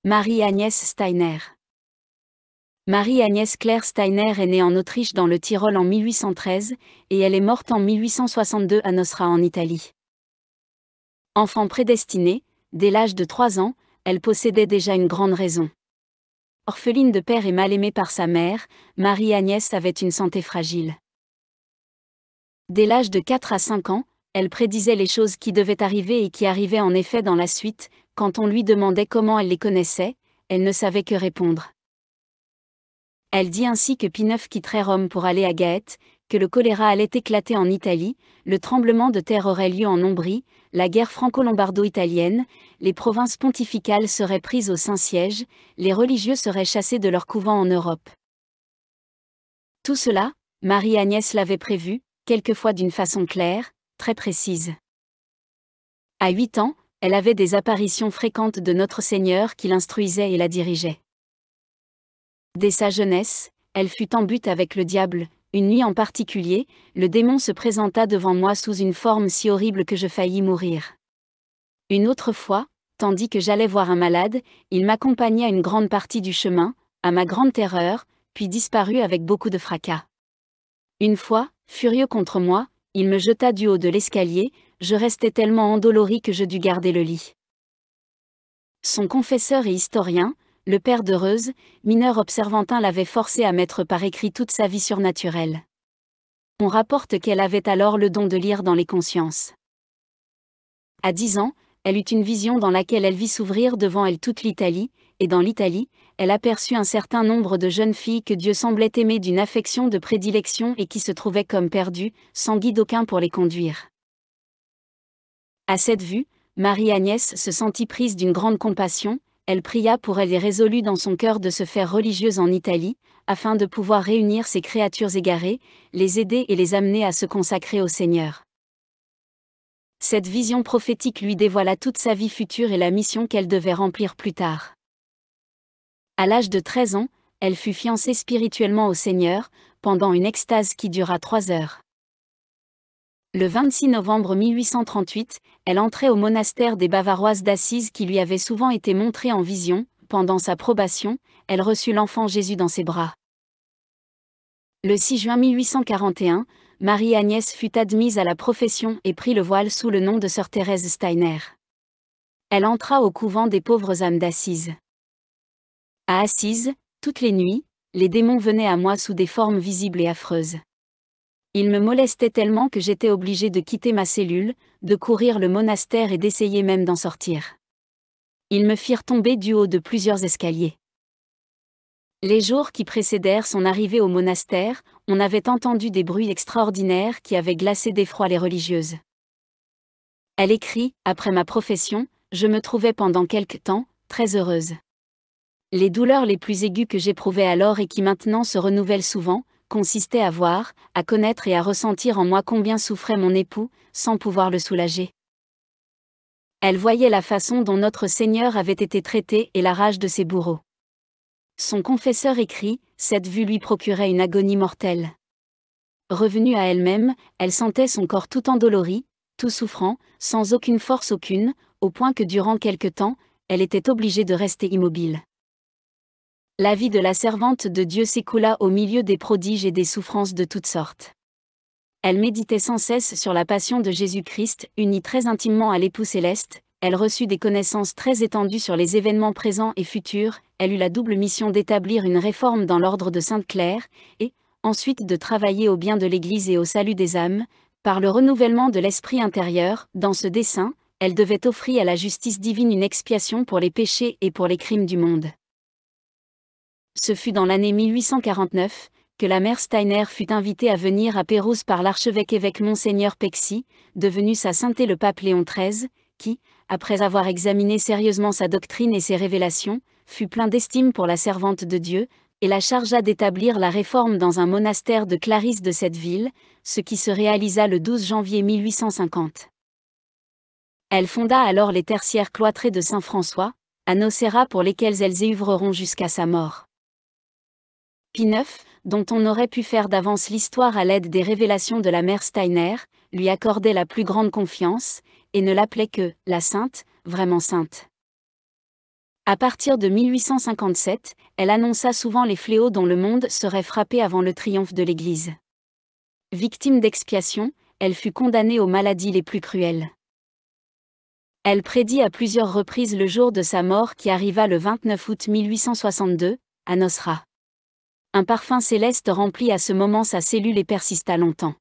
Marie-Agnès Steiner. Marie-Agnès Claire Steiner est née en Autriche dans le Tyrol en 1813, et elle est morte en 1862 à Nosra en Italie. Enfant prédestinée, dès l'âge de 3 ans, elle possédait déjà une grande raison. Orpheline de père et mal aimée par sa mère, Marie-Agnès avait une santé fragile. Dès l'âge de 4 à 5 ans, elle prédisait les choses qui devaient arriver et qui arrivaient en effet dans la suite. Quand on lui demandait comment elle les connaissait, elle ne savait que répondre. Elle dit ainsi que Pie IX quitterait Rome pour aller à Gaète, que le choléra allait éclater en Italie, le tremblement de terre aurait lieu en Ombrie, la guerre franco-lombardo-italienne, les provinces pontificales seraient prises au Saint-Siège, les religieux seraient chassés de leurs couvents en Europe. Tout cela, Marie-Agnès l'avait prévu, quelquefois d'une façon claire, très précise. À 8 ans, elle avait des apparitions fréquentes de Notre Seigneur qui l'instruisait et la dirigeait. Dès sa jeunesse, elle fut en butte avec le diable. Une nuit en particulier, le démon se présenta devant moi sous une forme si horrible que je faillis mourir. Une autre fois, tandis que j'allais voir un malade, il m'accompagna une grande partie du chemin, à ma grande terreur, puis disparut avec beaucoup de fracas. Une fois, furieux contre moi, il me jeta du haut de l'escalier, je restai tellement endolori que je dus garder le lit. Son confesseur et historien, le père d'Heureuse, mineur observantin, l'avait forcé à mettre par écrit toute sa vie surnaturelle. On rapporte qu'elle avait alors le don de lire dans les consciences. À 10 ans, elle eut une vision dans laquelle elle vit s'ouvrir devant elle toute l'Italie, et dans l'Italie, elle aperçut un certain nombre de jeunes filles que Dieu semblait aimer d'une affection de prédilection et qui se trouvaient comme perdues, sans guide aucun pour les conduire. À cette vue, Marie-Agnès se sentit prise d'une grande compassion, elle pria pour elle et résolut dans son cœur de se faire religieuse en Italie, afin de pouvoir réunir ces créatures égarées, les aider et les amener à se consacrer au Seigneur. Cette vision prophétique lui dévoila toute sa vie future et la mission qu'elle devait remplir plus tard. À l'âge de 13 ans, elle fut fiancée spirituellement au Seigneur, pendant une extase qui dura 3 heures. Le 26 novembre 1838, elle entrait au monastère des Bavaroises d'Assise qui lui avait souvent été montré en vision. Pendant sa probation, elle reçut l'enfant Jésus dans ses bras. Le 6 juin 1841, Marie-Agnès fut admise à la profession et prit le voile sous le nom de sœur Thérèse Steiner. Elle entra au couvent des pauvres âmes d'Assise. À Assise, toutes les nuits, les démons venaient à moi sous des formes visibles et affreuses. Ils me molestaient tellement que j'étais obligée de quitter ma cellule, de courir le monastère et d'essayer même d'en sortir. Ils me firent tomber du haut de plusieurs escaliers. Les jours qui précédèrent son arrivée au monastère, on avait entendu des bruits extraordinaires qui avaient glacé d'effroi les religieuses. Elle écrit, après ma profession, je me trouvais pendant quelque temps, très heureuse. Les douleurs les plus aiguës que j'éprouvais alors et qui maintenant se renouvellent souvent, consistait à voir, à connaître et à ressentir en moi combien souffrait mon époux, sans pouvoir le soulager. Elle voyait la façon dont notre Seigneur avait été traité et la rage de ses bourreaux. Son confesseur écrit, cette vue lui procurait une agonie mortelle. Revenue à elle-même, elle sentait son corps tout endolori, tout souffrant, sans aucune force aucune, au point que durant quelque temps, elle était obligée de rester immobile. La vie de la servante de Dieu s'écoula au milieu des prodiges et des souffrances de toutes sortes. Elle méditait sans cesse sur la passion de Jésus-Christ, unie très intimement à l'époux céleste, elle reçut des connaissances très étendues sur les événements présents et futurs, elle eut la double mission d'établir une réforme dans l'ordre de Sainte-Claire, et, ensuite de travailler au bien de l'Église et au salut des âmes, par le renouvellement de l'esprit intérieur. Dans ce dessein, elle devait offrir à la justice divine une expiation pour les péchés et pour les crimes du monde. Ce fut dans l'année 1849, que la mère Steiner fut invitée à venir à Pérouse par l'archevêque-évêque Monseigneur Pexy, devenu sa sainteté le pape Léon XIII, qui, après avoir examiné sérieusement sa doctrine et ses révélations, fut plein d'estime pour la servante de Dieu, et la chargea d'établir la réforme dans un monastère de Clarisse de cette ville, ce qui se réalisa le 12 janvier 1850. Elle fonda alors les tertiaires cloîtrés de Saint-François, à Nocera pour lesquels elles œuvreront jusqu'à sa mort. Pie IX, dont on aurait pu faire d'avance l'histoire à l'aide des révélations de la mère Steiner, lui accordait la plus grande confiance, et ne l'appelait que « la sainte », vraiment sainte. À partir de 1857, elle annonça souvent les fléaux dont le monde serait frappé avant le triomphe de l'Église. Victime d'expiation, elle fut condamnée aux maladies les plus cruelles. Elle prédit à plusieurs reprises le jour de sa mort qui arriva le 29 août 1862, à Nosra. Un parfum céleste remplit à ce moment sa cellule et persista longtemps.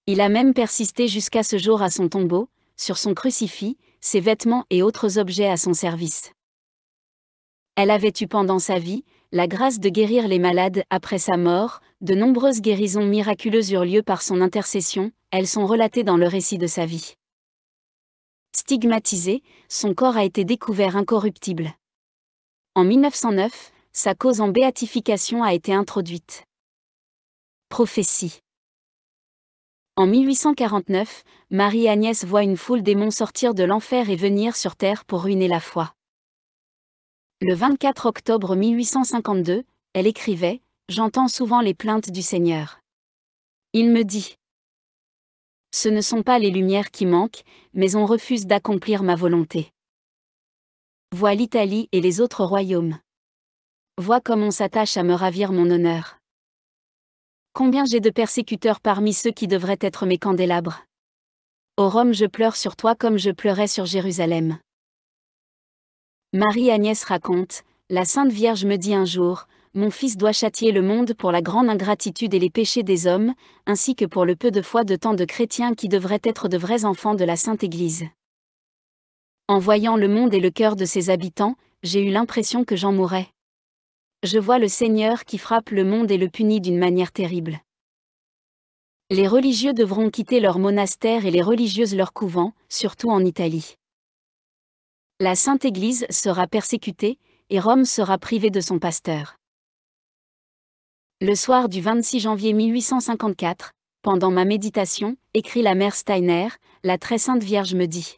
Il a même persisté jusqu'à ce jour à son tombeau, sur son crucifix, ses vêtements et autres objets à son service. Elle avait eu pendant sa vie la grâce de guérir les malades. Après sa mort, de nombreuses guérisons miraculeuses eurent lieu par son intercession, elles sont relatées dans le récit de sa vie. Stigmatisé, son corps a été découvert incorruptible. En 1909, sa cause en béatification a été introduite. Prophétie. En 1849, Marie-Agnès voit une foule démons sortir de l'enfer et venir sur terre pour ruiner la foi. Le 24 octobre 1852, elle écrivait « J'entends souvent les plaintes du Seigneur. Il me dit : ce ne sont pas les lumières qui manquent, mais on refuse d'accomplir ma volonté. Vois l'Italie et les autres royaumes. Vois comme on s'attache à me ravir mon honneur. Combien j'ai de persécuteurs parmi ceux qui devraient être mes candélabres. Ô Rome, je pleure sur toi comme je pleurais sur Jérusalem. » Marie-Agnès raconte, la Sainte Vierge me dit un jour, mon fils doit châtier le monde pour la grande ingratitude et les péchés des hommes, ainsi que pour le peu de foi de tant de chrétiens qui devraient être de vrais enfants de la Sainte Église. En voyant le monde et le cœur de ses habitants, j'ai eu l'impression que j'en mourrais. Je vois le Seigneur qui frappe le monde et le punit d'une manière terrible. Les religieux devront quitter leur monastère et les religieuses leur couvent, surtout en Italie. La Sainte Église sera persécutée, et Rome sera privée de son pasteur. Le soir du 26 janvier 1854, pendant ma méditation, écrit la mère Steiner, la très sainte Vierge me dit :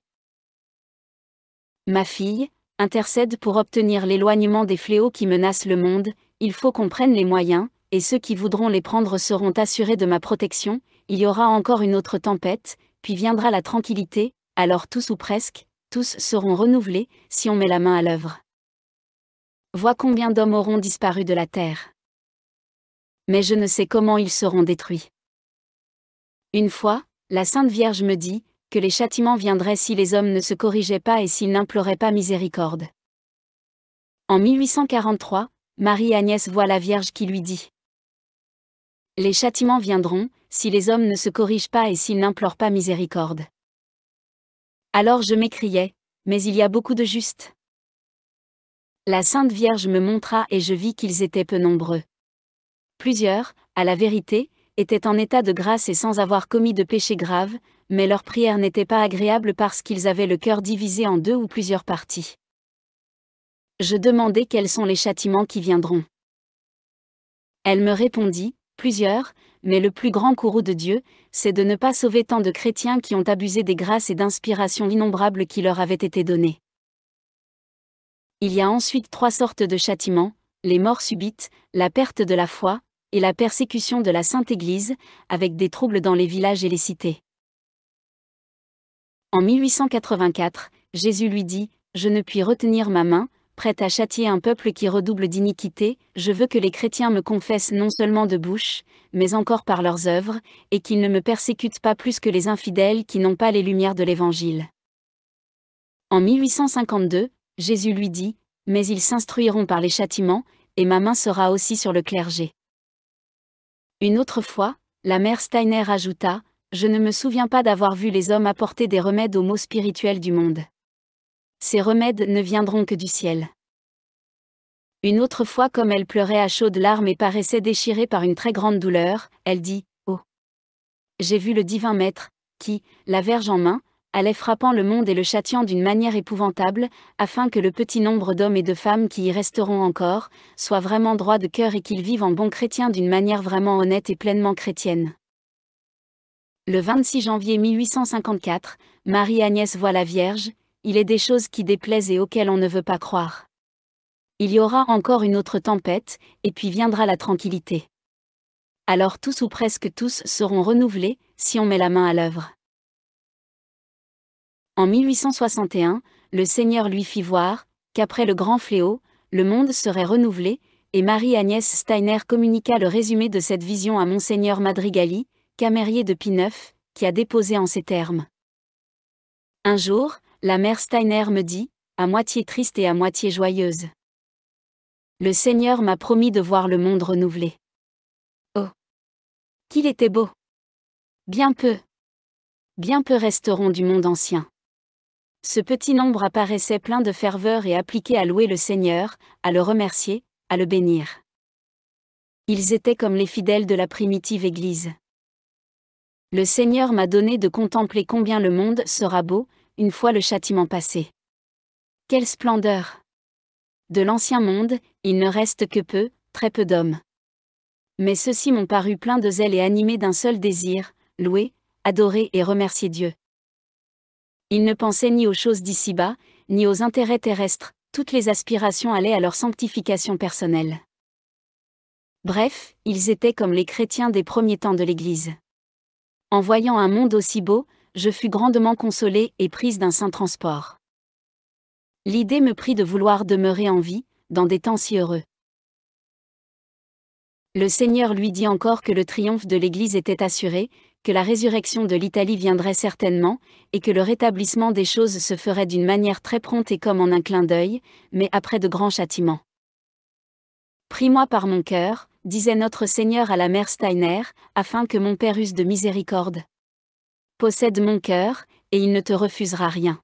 ma fille, intercède pour obtenir l'éloignement des fléaux qui menacent le monde, il faut qu'on prenne les moyens, et ceux qui voudront les prendre seront assurés de ma protection, il y aura encore une autre tempête, puis viendra la tranquillité, alors tous ou presque, tous seront renouvelés, si on met la main à l'œuvre. Vois combien d'hommes auront disparu de la terre. Mais je ne sais comment ils seront détruits. Une fois, la Sainte Vierge me dit que les châtiments viendraient si les hommes ne se corrigeaient pas et s'ils n'imploraient pas miséricorde. En 1843, Marie-Agnès voit la Vierge qui lui dit : les châtiments viendront, si les hommes ne se corrigent pas et s'ils n'implorent pas miséricorde. Alors je m'écriai : mais il y a beaucoup de justes. La Sainte Vierge me montra et je vis qu'ils étaient peu nombreux. Plusieurs, à la vérité, étaient en état de grâce et sans avoir commis de péché grave, mais leurs prières n'étaient pas agréables parce qu'ils avaient le cœur divisé en deux ou plusieurs parties. Je demandai quels sont les châtiments qui viendront. Elle me répondit : plusieurs, mais le plus grand courroux de Dieu, c'est de ne pas sauver tant de chrétiens qui ont abusé des grâces et d'inspirations innombrables qui leur avaient été données. Il y a ensuite 3 sortes de châtiments, les morts subites, la perte de la foi, et la persécution de la Sainte Église, avec des troubles dans les villages et les cités. En 1884, Jésus lui dit : je ne puis retenir ma main, prête à châtier un peuple qui redouble d'iniquité, je veux que les chrétiens me confessent non seulement de bouche, mais encore par leurs œuvres, et qu'ils ne me persécutent pas plus que les infidèles qui n'ont pas les lumières de l'Évangile. En 1852, Jésus lui dit : mais ils s'instruiront par les châtiments, et ma main sera aussi sur le clergé. Une autre fois, la mère Steiner ajouta : je ne me souviens pas d'avoir vu les hommes apporter des remèdes aux maux spirituels du monde. Ces remèdes ne viendront que du ciel. Une autre fois, comme elle pleurait à chaudes larmes et paraissait déchirée par une très grande douleur, elle dit : oh, j'ai vu le divin Maître, qui, la verge en main, allait frappant le monde et le châtiant d'une manière épouvantable, afin que le petit nombre d'hommes et de femmes qui y resteront encore, soient vraiment droits de cœur et qu'ils vivent en bons chrétiens d'une manière vraiment honnête et pleinement chrétienne. Le 26 janvier 1854, Marie-Agnès voit la Vierge : il est des choses qui déplaisent et auxquelles on ne veut pas croire. Il y aura encore une autre tempête, et puis viendra la tranquillité. Alors tous ou presque tous seront renouvelés, si on met la main à l'œuvre. En 1861, le Seigneur lui fit voir qu'après le grand fléau, le monde serait renouvelé, et Marie-Agnès Steiner communiqua le résumé de cette vision à Monseigneur Madrigali, camérier de Pie IX, qui a déposé en ces termes. Un jour, la mère Steiner me dit, à moitié triste et à moitié joyeuse. Le Seigneur m'a promis de voir le monde renouvelé. Oh! Qu'il était beau! Bien peu resteront du monde ancien. Ce petit nombre apparaissait plein de ferveur et appliqué à louer le Seigneur, à le remercier, à le bénir. Ils étaient comme les fidèles de la primitive Église. Le Seigneur m'a donné de contempler combien le monde sera beau, une fois le châtiment passé. Quelle splendeur! De l'ancien monde, il ne reste que peu, très peu d'hommes. Mais ceux-ci m'ont paru pleins de zèle et animés d'un seul désir, louer, adorer et remercier Dieu. Ils ne pensaient ni aux choses d'ici-bas, ni aux intérêts terrestres, toutes les aspirations allaient à leur sanctification personnelle. Bref, ils étaient comme les chrétiens des premiers temps de l'Église. En voyant un monde aussi beau, je fus grandement consolée et prise d'un saint transport. L'idée me prit de vouloir demeurer en vie, dans des temps si heureux. Le Seigneur lui dit encore que le triomphe de l'Église était assuré, que la résurrection de l'Italie viendrait certainement, et que le rétablissement des choses se ferait d'une manière très prompte et comme en un clin d'œil, mais après de grands châtiments. Prie-moi par mon cœur, disait notre Seigneur à la mère Steiner, afin que mon Père use de miséricorde. Possède mon cœur, et il ne te refusera rien.